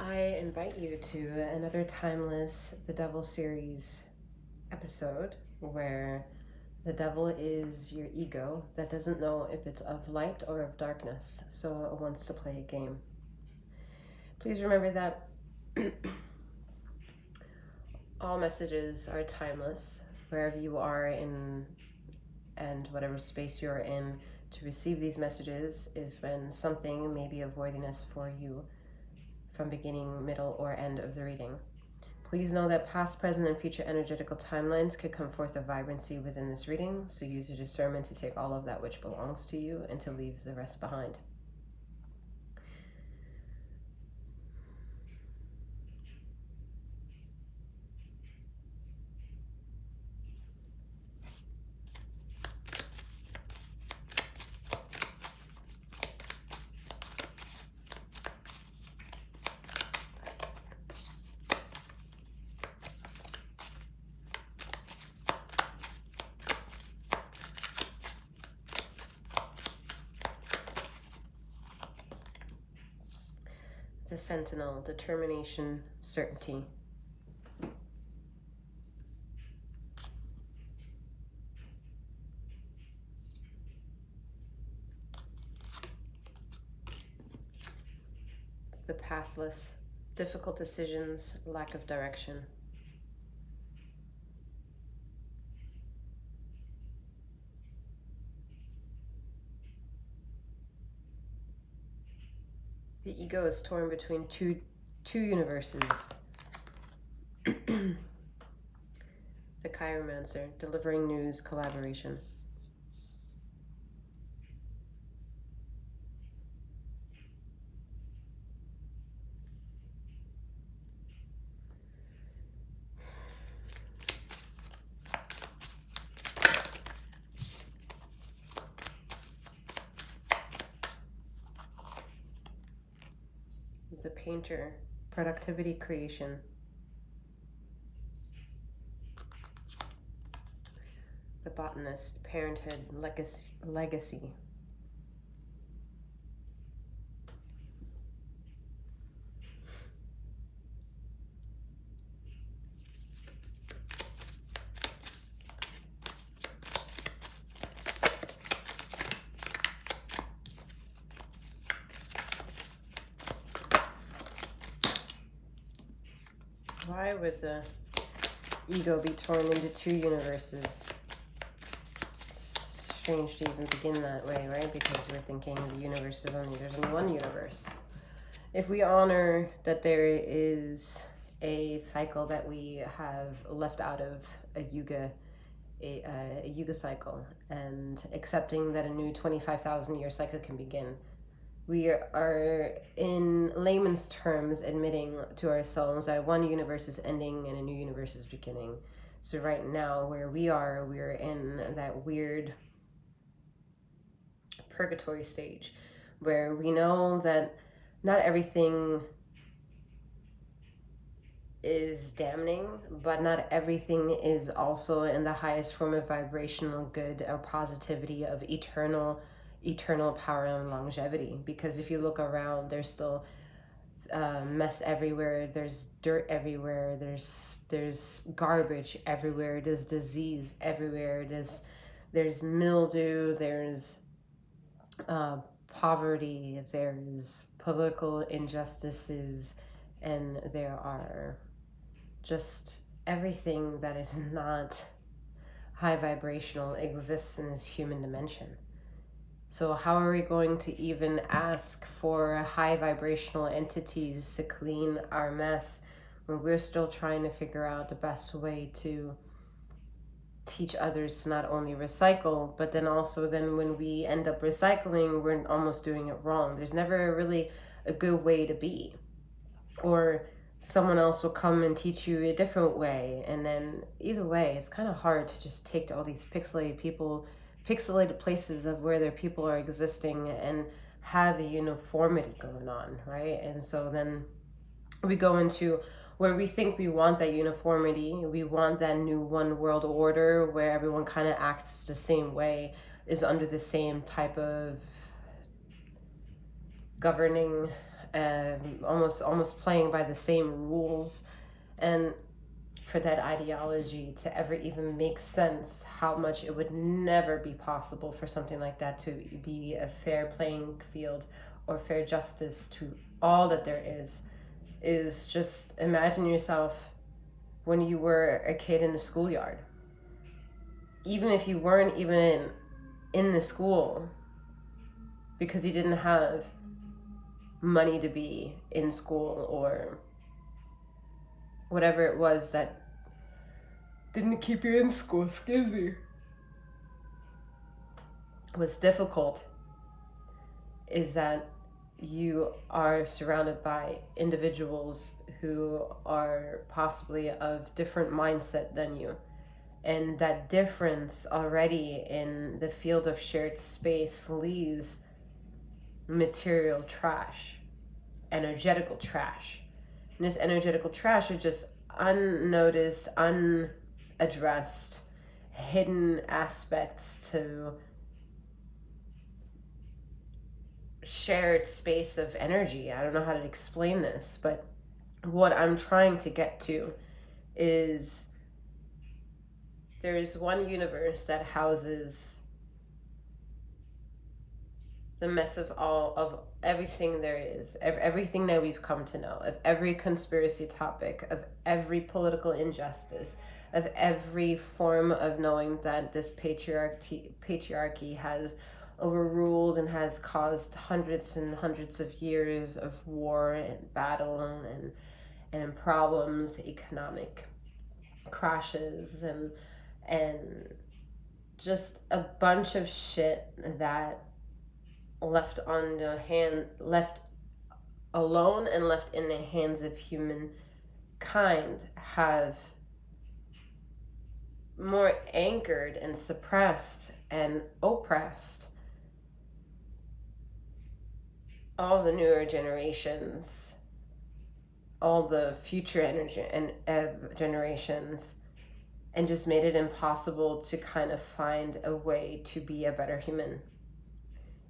I invite you to another timeless The Devil series episode where the devil is your ego that doesn't know if it's of light or of darkness, so it wants to play a game. Please remember that all messages are timeless wherever you are in and whatever space you're in to receive these messages is when something may be of worthiness for you from beginning, middle, or end of the reading. Please know that past, present, and future energetical timelines could come forth of vibrancy within this reading, so use your discernment to take all of that which belongs to you and to leave the rest behind. The Sentinel, determination, certainty. The pathless, difficult decisions, lack of direction. The ego is torn between two universes. The chiromancer, delivering news, collaboration. The painter, productivity, creation. The botanist, parenthood, legacy. Why would the ego be torn into two universes? It's strange to even begin that way, right? Because we're thinking the universe is there's only one universe. If we honor that there is a cycle that we have left out of a yuga cycle, and accepting that a new 25,000 year cycle can begin, we are, in layman's terms, admitting to ourselves that one universe is ending and a new universe is beginning. So right now, where we're in that weird purgatory stage where we know that not everything is damning, but not everything is also in the highest form of vibrational good or positivity of eternal power and longevity. Because if you look around, there's still mess everywhere, there's dirt everywhere, there's garbage everywhere, there's disease everywhere, there's mildew, there's poverty, there's political injustices, and there are just everything that is not high vibrational exists in this human dimension. So how are we going to even ask for high vibrational entities to clean our mess when we're still trying to figure out the best way to teach others to not only recycle, but then also when we end up recycling, we're almost doing it wrong. There's never really a good way to be. Or someone else will come and teach you a different way. And then either way, it's kind of hard to just take all these pixelated places of where their people are existing and have a uniformity going on, right? And so then we go into where we think we want that uniformity, we want that new one world order where everyone kind of acts the same way, is under the same type of governing almost playing by the same rules. And for that ideology to ever even make sense, how much it would never be possible for something like that to be a fair playing field or fair justice to all that there is just imagine yourself when you were a kid in the schoolyard. Even if you weren't even in the school because you didn't have money to be in school or whatever it was that didn't keep you in school, excuse me, what's difficult is that you are surrounded by individuals who are possibly of different mindset than you. And that difference already in the field of shared space leaves material trash, energetical trash. And this energetical trash is just unnoticed, unaddressed, hidden aspects to shared space of energy. I don't know how to explain this, but what I'm trying to get to is there is one universe that houses the mess of all of everything there is, everything that we've come to know, of every conspiracy topic, of every political injustice, of every form of knowing that this patriarchy has overruled and has caused hundreds and hundreds of years of war and battle and problems, economic crashes and just a bunch of shit that left alone and left in the hands of humankind have more anchored and suppressed and oppressed all the newer generations, all the future energy and generations, and just made it impossible to kind of find a way to be a better human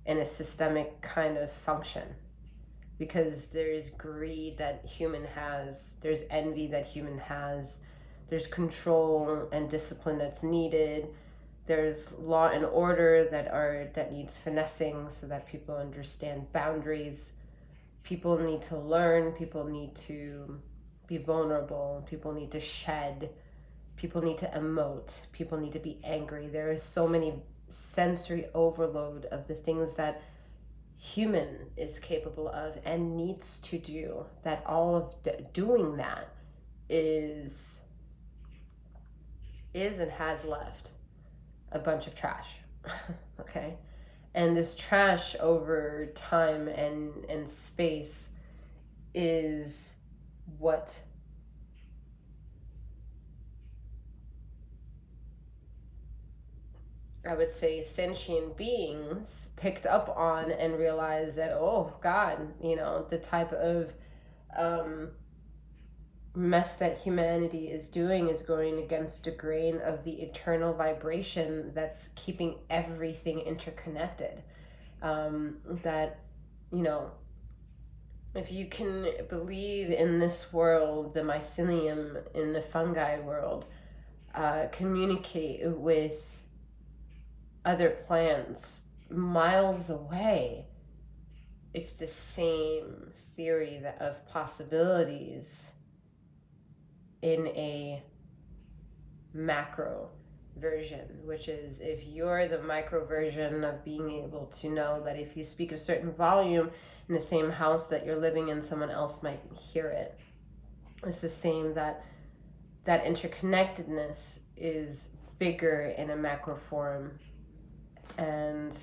in a systemic kind of function. Because there's greed that human has, there's envy that human has, there's control and discipline that's needed, there's law and order that needs finessing so that people understand boundaries. People need to learn, people need to be vulnerable, people need to shed, people need to emote, people need to be angry. There is so many sensory overload of the things that human is capable of and needs to do, that all of doing that is and has left a bunch of trash. Okay, and this trash over time and space is what I would say sentient beings picked up on and realized that, oh God, the type of mess that humanity is doing is going against the grain of the eternal vibration that's keeping everything interconnected. That, if you can believe in this world, the mycelium in the fungi world, communicate with other plants miles away, it's the same theory of possibilities in a macro version, which is if you're the micro version of being able to know that if you speak a certain volume in the same house that you're living in, someone else might hear it. It's the same that interconnectedness is bigger in a macro form. And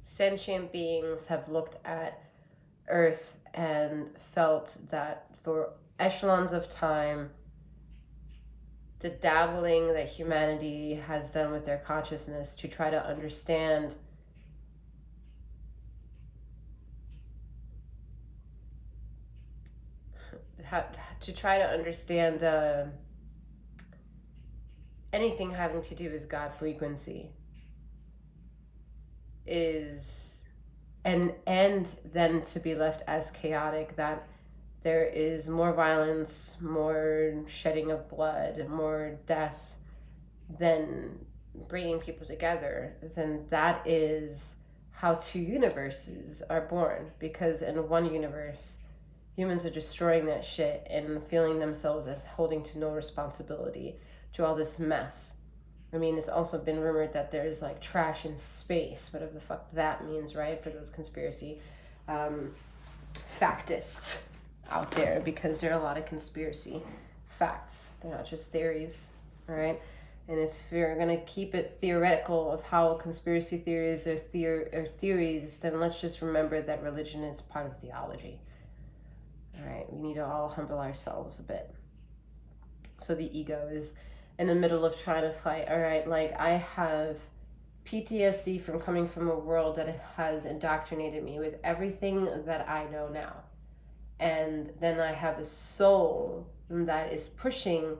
sentient beings have looked at Earth and felt that for echelons of time, the dabbling that humanity has done with their consciousness to try to understand anything having to do with God frequency is and then to be left as chaotic, that there is more violence, more shedding of blood, more death than bringing people together, then that is how two universes are born. Because in one universe, humans are destroying that shit and feeling themselves as holding to no responsibility to all this mess. I mean, it's also been rumored that there's like trash in space, whatever the fuck that means, right? For those conspiracy factists out there, because there are a lot of conspiracy facts. They're not just theories, all right? And if you're going to keep it theoretical of how conspiracy theories are theories, then let's just remember that religion is part of theology. All right, we need to all humble ourselves a bit. So the ego is in the middle of trying to fight. All right, like I have PTSD from coming from a world that has indoctrinated me with everything that I know now. And then I have a soul that is pushing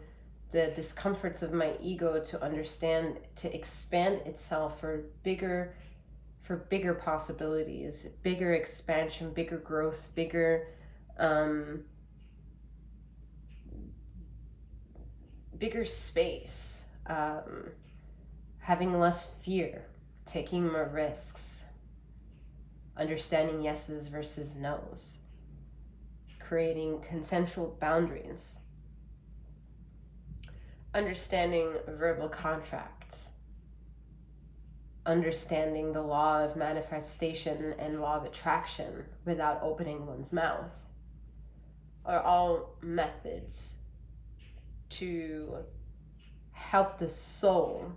the discomforts of my ego to understand, to expand itself for bigger possibilities, bigger expansion, bigger growth, bigger space, having less fear, taking more risks, understanding yeses versus nos, creating consensual boundaries, understanding verbal contracts, understanding the law of manifestation and law of attraction without opening one's mouth, are all methods to help the soul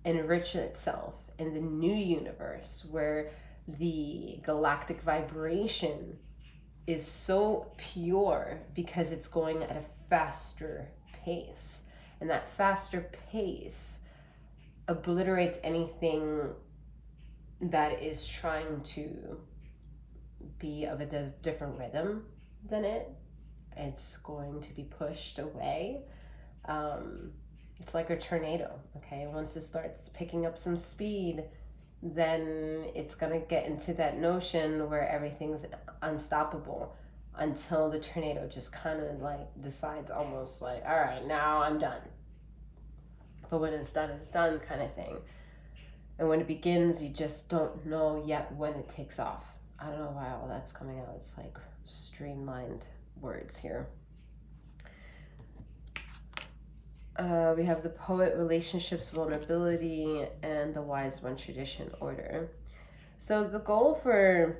enrich itself in the new universe, where the galactic vibration is so pure because it's going at a faster pace. And that faster pace obliterates anything that is trying to be of a different rhythm than it. It's going to be pushed away. It's like a tornado, okay? Once it starts picking up some speed, then it's going to get into that notion where everything's unstoppable until the tornado just kind of like decides, almost like, all right, now I'm done. But when it's done kind of thing. And when it begins, you just don't know yet when it takes off. I don't know why all that's coming out. It's like streamlined words here. We have the poet, relationships, vulnerability, and the wise one, tradition, order. So the goal for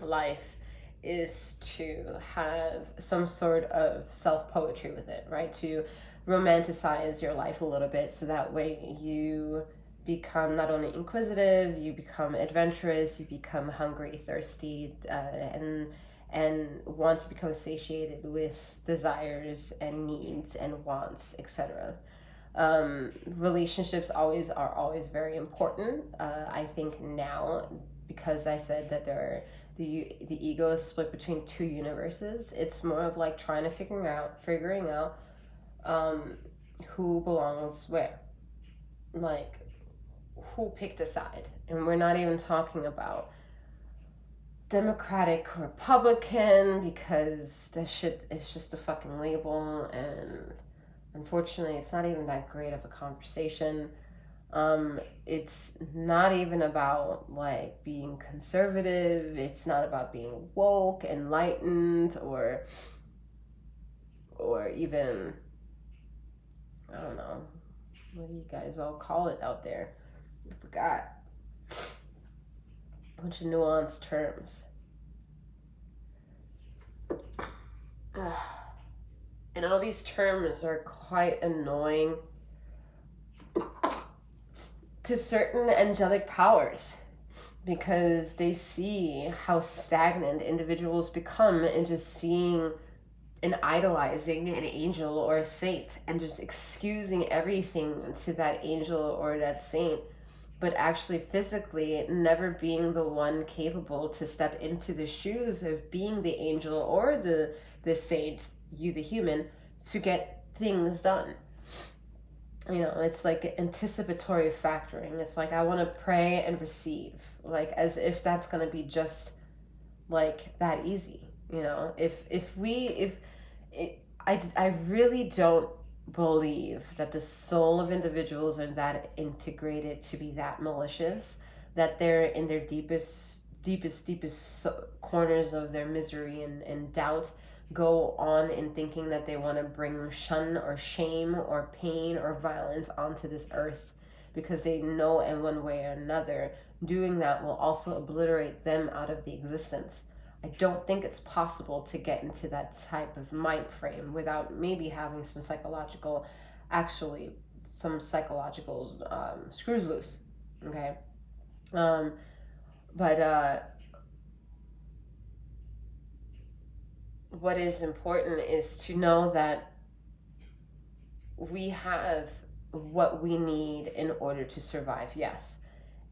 life is to have some sort of self-poetry with it, right? To romanticize your life a little bit, so that way you become not only inquisitive, you become adventurous, you become hungry, thirsty, and want to become satiated with desires and needs and wants, etc. Relationships are always very important. I think now, because I said that the ego is split between two universes, it's more of like trying to figuring out who belongs where, like who picked a side. And we're not even talking about Democratic, Republican, because that shit is just a fucking label, and unfortunately it's not even that great of a conversation. It's not even about like being conservative, it's not about being woke, enlightened, or even, I don't know, what do you guys all call it out there? I forgot. A bunch of nuanced terms. And all these terms are quite annoying to certain angelic powers, because they see how stagnant individuals become in just seeing and idolizing an angel or a saint and just excusing everything to that angel or that saint, but actually physically never being the one capable to step into the shoes of being the angel or the saint, you the human, to get things done. it's like anticipatory factoring. It's like, I want to pray and receive, like as if that's going to be just like that easy. If I really don't believe that the soul of individuals are that integrated to be that malicious, that they're in their deepest corners of their misery and doubt, go on in thinking that they want to bring shun or shame or pain or violence onto this earth, because they know in one way or another doing that will also obliterate them out of the existence. I don't think it's possible to get into that type of mind frame without maybe having some psychological screws loose. Okay. But what is important is to know that we have what we need in order to survive, yes.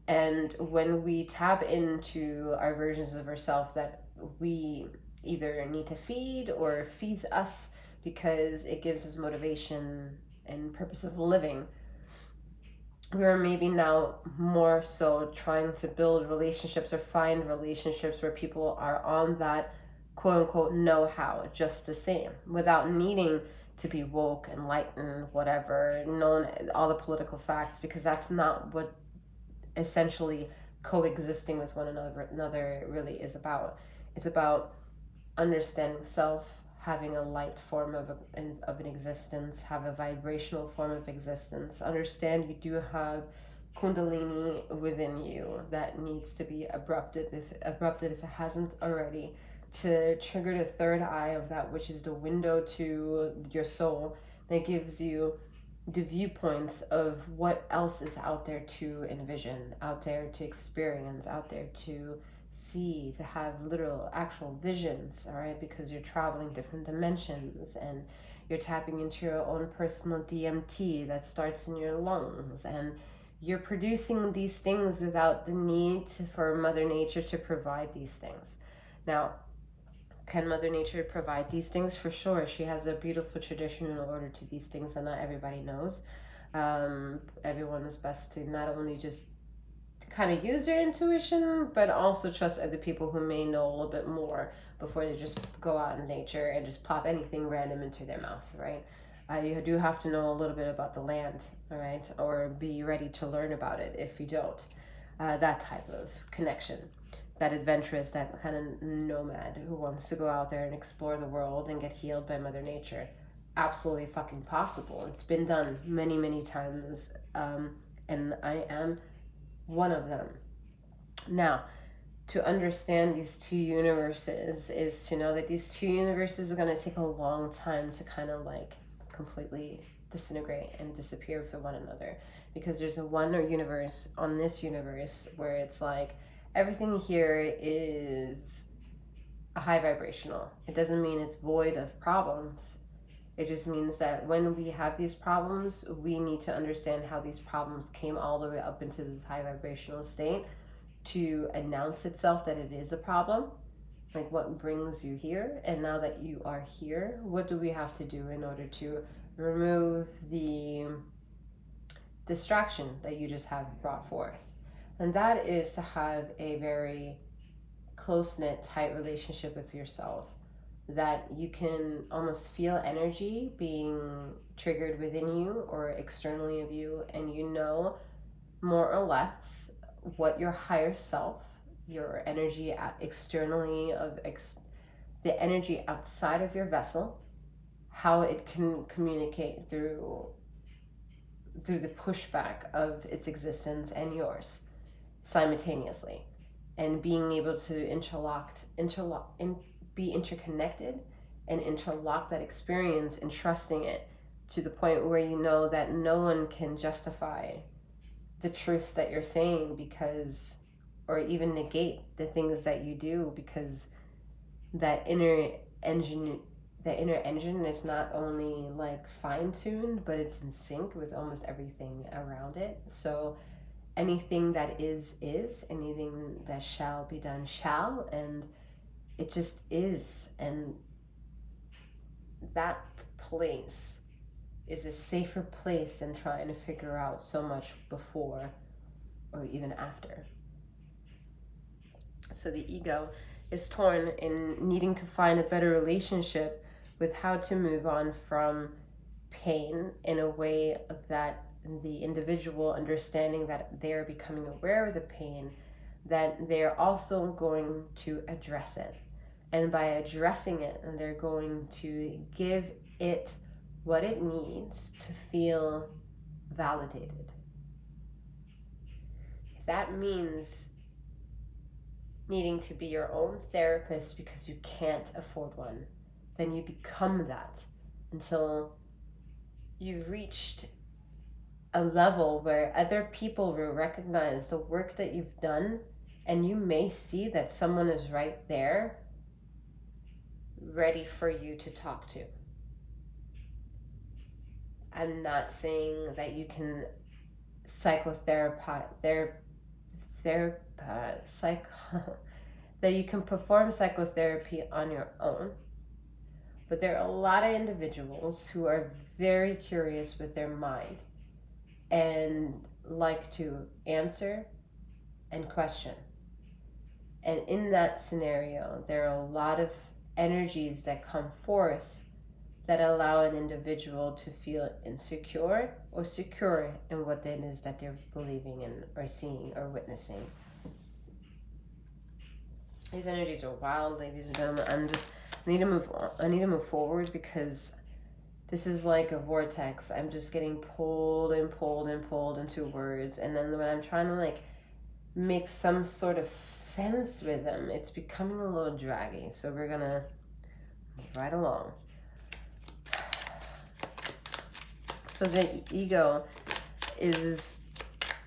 And when we tap into our versions of ourselves that we either need to feed or feeds us because it gives us motivation and purpose of living, we are maybe now more so trying to build relationships or find relationships where people are on that quote unquote know-how just the same, without needing to be woke, enlightened, whatever, known all the political facts, because that's not what essentially coexisting with one another really is about. It's about understanding self, having a light form of an existence, have a vibrational form of existence. Understand you do have kundalini within you that needs to be abrupted if it hasn't already, to trigger the third eye of that, which is the window to your soul that gives you the viewpoints of what else is out there to envision, out there to experience, out there to see, to have literal actual visions, all right? Because you're traveling different dimensions and you're tapping into your own personal DMT that starts in your lungs, and you're producing these things without the need for Mother Nature to provide these things. Now, can Mother Nature provide these things? For sure. She has a beautiful tradition in order to these things that not everybody knows. Everyone is best to not only just kind of use their intuition, but also trust other people who may know a little bit more before they just go out in nature and just plop anything random into their mouth, right? You do have to know a little bit about the land, all right? Or be ready to learn about it if you don't. That type of connection. That adventurous, that kind of nomad who wants to go out there and explore the world and get healed by Mother Nature. Absolutely fucking possible. It's been done many, many times, and I am one of them. Now, to understand these two universes is to know that these two universes are going to take a long time to kind of like completely disintegrate and disappear from one another, because there's a one universe on this universe where it's like everything here is a high vibrational. It doesn't mean it's void of problems. It just means that when we have these problems, we need to understand how these problems came all the way up into this high vibrational state to announce itself that it is a problem. Like, what brings you here? And now that you are here, what do we have to do in order to remove the distraction that you just have brought forth? And that is to have a very close-knit, tight relationship with yourself, that you can almost feel energy being triggered within you or externally of you, and you know more or less what your higher self, your energy externally of the energy outside of your vessel, how it can communicate through the pushback of its existence and yours simultaneously, and being able to be interconnected and interlock that experience and trusting it to the point where you know that no one can justify the truths that you're saying, because, or even negate the things that you do, because that inner engine is not only like fine-tuned, but it's in sync with almost everything around it. So anything that is, anything that shall be done shall, and it just is. And that place is a safer place than trying to figure out so much before or even after. So the ego is torn in needing to find a better relationship with how to move on from pain in a way that the individual understanding that they're becoming aware of the pain, that they're also going to address it. And by addressing it, they're going to give it what it needs to feel validated. If that means needing to be your own therapist because you can't afford one, then you become that until you've reached a level where other people will recognize the work that you've done, and you may see that someone is right there ready for you to talk to. I'm not saying that you can that you can perform psychotherapy on your own, but there are a lot of individuals who are very curious with their mind and like to answer and question. And in that scenario, there are a lot of energies that come forth that allow an individual to feel insecure or secure in what it is that they're believing in or seeing or witnessing. These energies are wild, ladies and gentlemen. I need to move on. I need to move forward because this is like a vortex. I'm just getting pulled and pulled and pulled into words, and then when I'm trying to like make some sort of sense with them, it's becoming a little draggy. So we're gonna move right along. So the ego is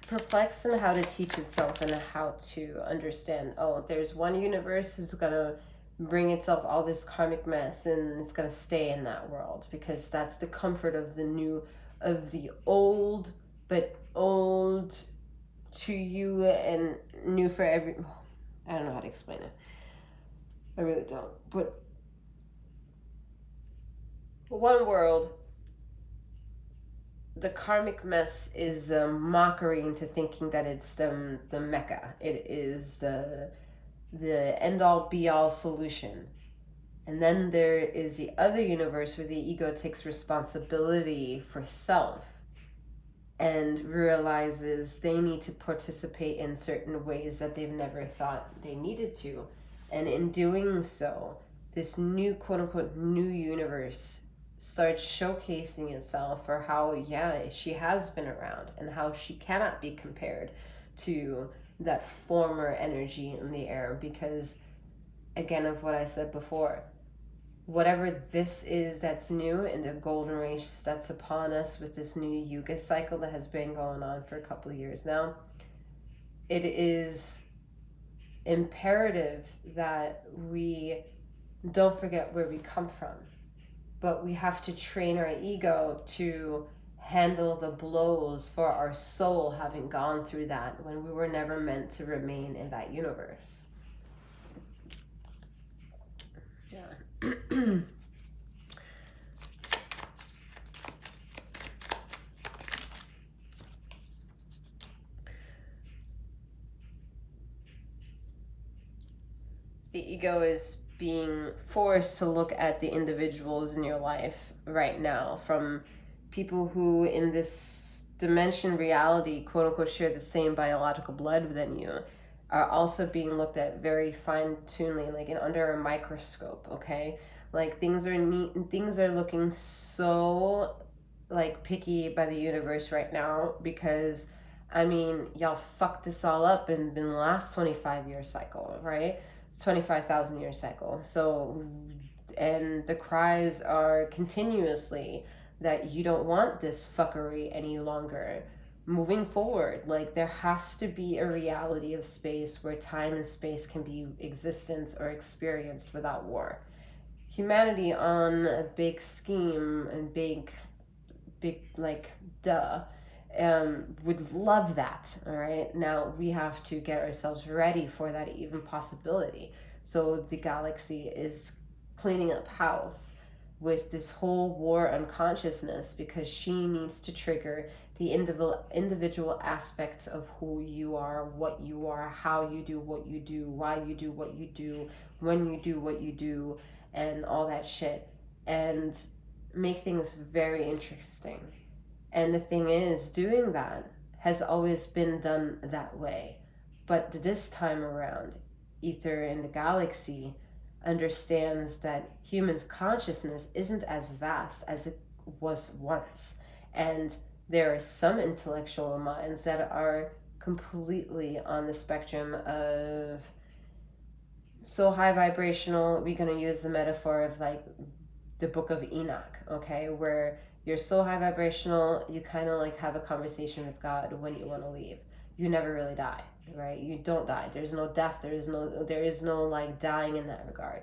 perplexed in how to teach itself and how to understand, oh, there's one universe who's going to bring itself all this karmic mess and it's going to stay in that world because that's the comfort of the old, but old to you and new for every... I don't know how to explain it. I really don't. But one world, the karmic mess is a mockery into thinking that it's the Mecca. It is the end-all be-all solution. And then there is the other universe where the ego takes responsibility for self and realizes they need to participate in certain ways that they've never thought they needed to. And in doing so, this new quote-unquote new universe starts showcasing itself for how, yeah, she has been around and how she cannot be compared to that former energy in the air because, again, of what I said before, whatever this is that's new in the golden race that's upon us with this new yuga cycle that has been going on for a couple of years now, it is imperative that we don't forget where we come from. But we have to train our ego to handle the blows for our soul having gone through that when we were never meant to remain in that universe. Yeah. The ego is being forced to look at the individuals in your life right now, from people who in this dimension reality, quote unquote, share the same biological blood within you, are also being looked at very fine-tunedly, like under a microscope, okay? Like things are neat and things are looking so like picky by the universe right now because, I mean, y'all fucked this all up in the last 25-year cycle, right? 25,000 year cycle. So, and the cries are continuously that you don't want this fuckery any longer. Moving forward, like there has to be a reality of space where time and space can be existence or experienced without war. Humanity on a big scheme and big like would love that. All right, now we have to get ourselves ready for that even possibility. So the galaxy is cleaning up house with this whole war on consciousness, because she needs to trigger the individual aspects of who you are, what you are, how you do what you do, why you do what you do, when you do what you do, and all that shit, and make things very interesting. And the thing is, doing that has always been done that way. But this time around, Ether in the galaxy understands that humans' consciousness isn't as vast as it was once. And there are some intellectual minds that are completely on the spectrum of so high vibrational. We're going to use the metaphor of like the book of Enoch, okay, where you're so high vibrational, you kind of like have a conversation with God when you want to leave. You never really die, right? You don't die. There's no death. There is no like dying in that regard.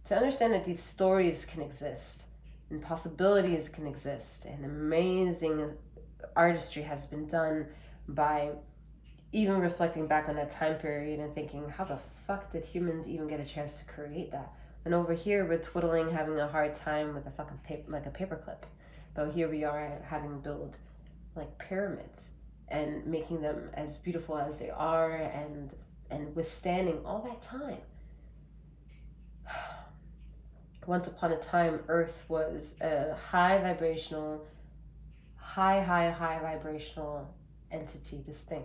To understand that these stories can exist and possibilities can exist, and amazing artistry has been done by even reflecting back on that time period and thinking, how the fuck did humans even get a chance to create that? And over here we're twiddling, having a hard time with a fucking paperclip. But here we are having built like pyramids and making them as beautiful as they are, and withstanding all that time. Once upon a time, Earth was a high vibrational entity, this thing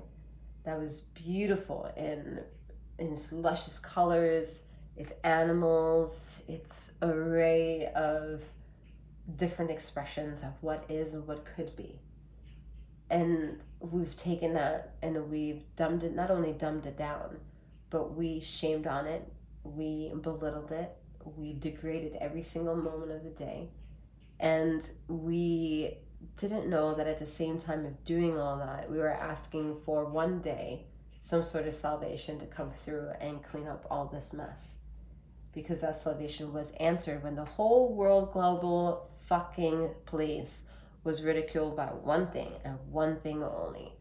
that was beautiful in its luscious colors, its animals, its array of different expressions of what is and what could be. And we've taken that and we've not only dumbed it down, but we shamed on it, we belittled it, we degraded every single moment of the day. And we didn't know that at the same time of doing all that, we were asking for one day some sort of salvation to come through and clean up all this mess. Because that salvation was answered when the whole world global fucking place was ridiculed by one thing and one thing only: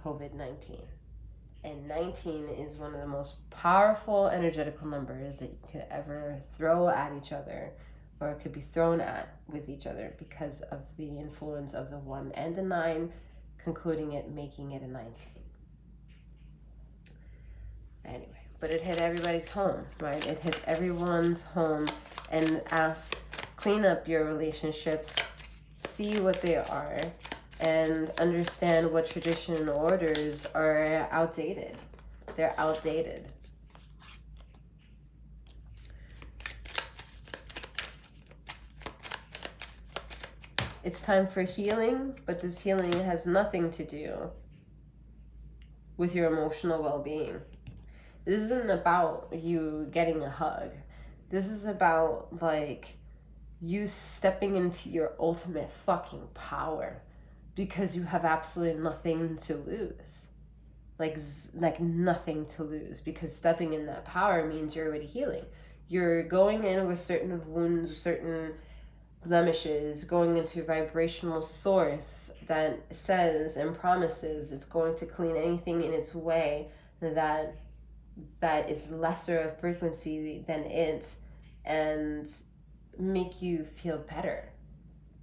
COVID-19. And 19 is one of the most powerful energetical numbers that you could ever throw at each other, or it could be thrown at with each other, because of the influence of the 1 and the 9, concluding it, making it a 19. Anyway, but it hit everybody's home, right? It hit everyone's home and asked, clean up your relationships, see what they are, and understand what tradition and orders are outdated. They're outdated. It's time for healing, but this healing has nothing to do with your emotional well-being. This isn't about you getting a hug. This is about like you stepping into your ultimate fucking power, because you have absolutely nothing to lose. Like nothing to lose, because stepping in that power means you're already healing. You're going in with certain wounds, certain blemishes, going into a vibrational source that says and promises it's going to clean anything in its way that is lesser of frequency than it, and make you feel better.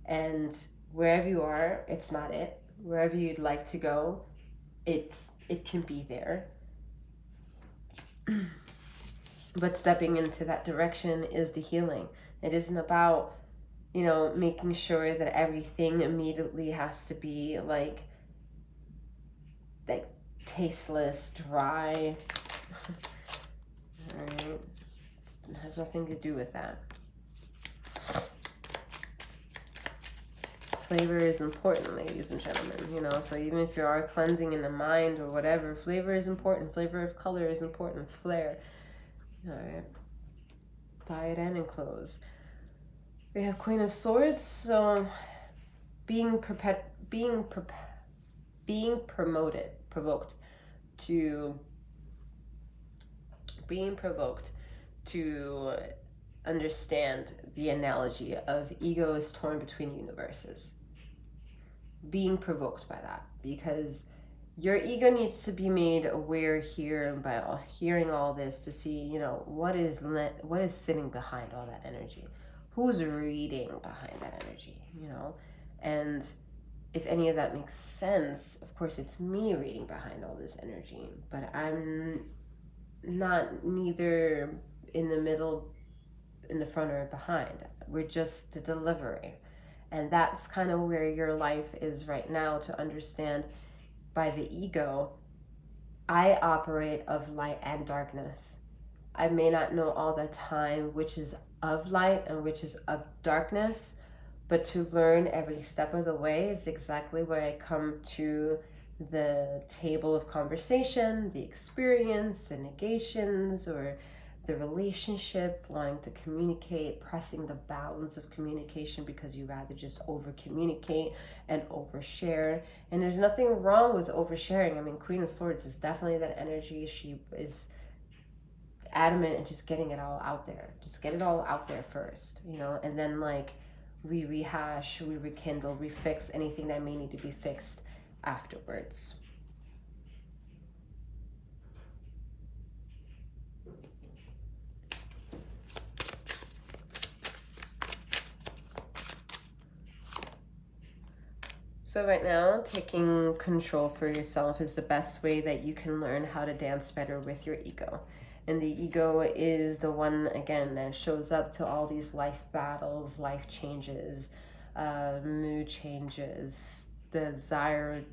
And wherever you are, it's not it. Wherever you'd like to go, it can be there. But stepping into that direction is the healing. It isn't about, making sure that everything immediately has to be like tasteless, dry. All right. It has nothing to do with that. Flavor is important, ladies and gentlemen, so even if you are cleansing in the mind or whatever, flavor is important. Flavor of color is important. Flair. All right. Diet and in clothes. We have Queen of Swords, so being provoked to understand the analogy of ego is torn between universes. Being provoked by that, because your ego needs to be made aware here by hearing all this to see, what is sitting behind all that energy. who's reading behind that energy, you know? And if any of that makes sense, of course it's me reading behind all this energy, but I'm not neither in the middle, in the front, or behind. We're just the delivery. And that's kind of where your life is right now, to understand by the ego, I operate of light and darkness. I may not know all the time which is of light and which is of darkness, but to learn every step of the way is exactly where I come to the table of conversation, the experience, the negations, or the relationship, wanting to communicate, pressing the bounds of communication because you rather just over communicate and overshare. And there's nothing wrong with oversharing. I mean, Queen of Swords is definitely that energy. She is adamant and just getting it all out there. Just get it all out there first, you know, and then like we rehash, we rekindle, we fix anything that may need to be fixed afterwards. So right now, taking control for yourself is the best way that you can learn how to dance better with your ego. And the ego is the one, again, that shows up to all these life battles, life changes, mood changes, desires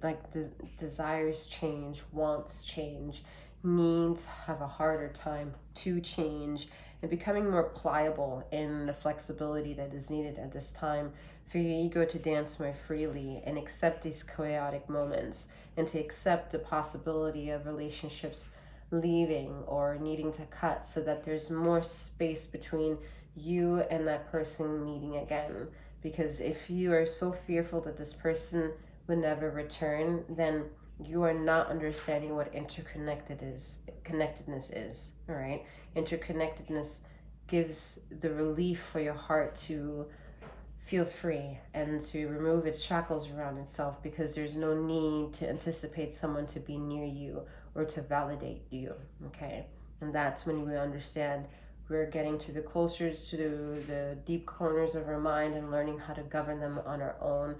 change, wants change, needs have a harder time to change, and becoming more pliable in the flexibility that is needed at this time for your ego to dance more freely and accept these chaotic moments, and to accept the possibility of relationships leaving or needing to cut, so that there's more space between you and that person meeting again. Because if you are so fearful that this person would never return, then you are not understanding what connectedness is. All right, interconnectedness gives the relief for your heart to feel free and to remove its shackles around itself, because there's no need to anticipate someone to be near you or to validate you. Okay, and that's when we understand we're getting to the closer to the deep corners of our mind and learning how to govern them on our own,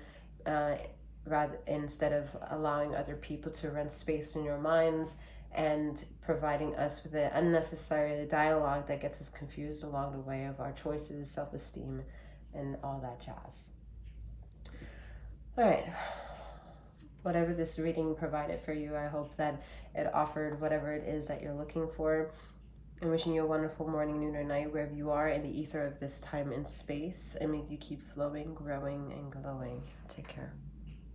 rather instead of allowing other people to rent space in your minds and providing us with an unnecessary dialogue that gets us confused along the way of our choices, self-esteem, and all that jazz. All right, whatever this reading provided for you, I hope that it offered whatever it is that you're looking for. I'm wishing you a wonderful morning, noon, or night, wherever you are in the ether of this time and space, and may you keep flowing, growing, and glowing. Take care.